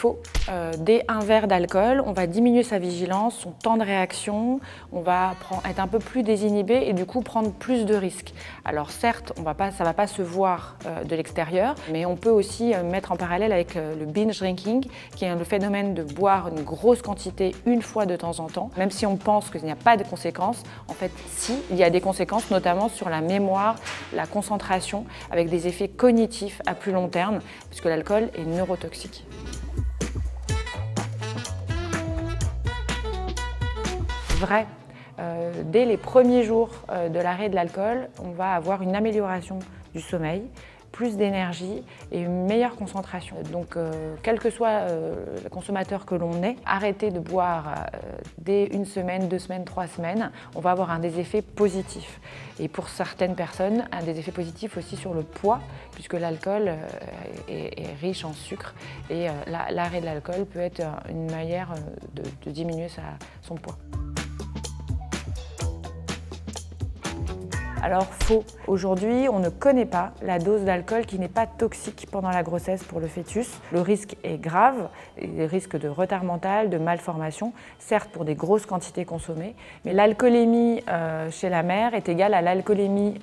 faux. Dès un verre d'alcool, on va diminuer sa vigilance, son temps de réaction, on va être un peu plus désinhibé et du coup prendre plus de risques. Alors certes, ça ne va pas se voir de l'extérieur, mais on peut aussi mettre en parallèle avec le binge drinking, qui est le phénomène de boire une grosse quantité une fois de temps en temps. Même si on pense qu'il n'y a pas de conséquences, en fait si, il y a des conséquences, notamment sur la mémoire, la concentration, avec des effets cognitifs à plus long terme, puisque l'alcool est neurotoxique. Vrai. Dès les premiers jours de l'arrêt de l'alcool, on va avoir une amélioration du sommeil, plus d'énergie et une meilleure concentration. Donc, quel que soit le consommateur que l'on est, arrêter de boire dès 1 semaine, 2 semaines, 3 semaines, on va avoir des effets positifs. Et pour certaines personnes, des effets positifs aussi sur le poids, puisque l'alcool est riche en sucre et l'arrêt de l'alcool peut être une manière de diminuer son poids. Alors faux. Aujourd'hui, on ne connaît pas la dose d'alcool qui n'est pas toxique pendant la grossesse pour le fœtus. Le risque est grave, des risques de retard mental, de malformation, certes pour des grosses quantités consommées, mais l'alcoolémie chez la mère est égale à l'alcoolémie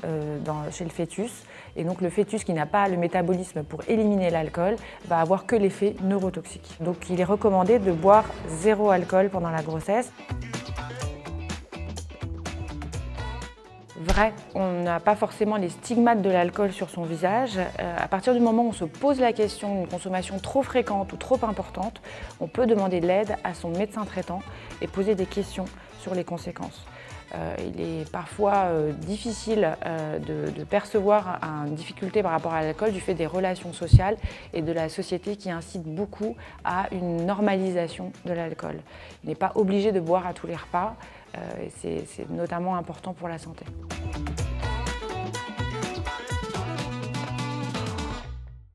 chez le fœtus. Et donc le fœtus qui n'a pas le métabolisme pour éliminer l'alcool va avoir que l'effet neurotoxique. Donc il est recommandé de boire 0 alcool pendant la grossesse. Vrai, on n'a pas forcément les stigmates de l'alcool sur son visage. À partir du moment où on se pose la question d'une consommation trop fréquente ou trop importante, on peut demander de l'aide à son médecin traitant et poser des questions sur les conséquences. Il est parfois difficile de percevoir une difficulté par rapport à l'alcool du fait des relations sociales et de la société qui incite beaucoup à une normalisation de l'alcool. Il n'est pas obligé de boire à tous les repas, c'est notamment important pour la santé.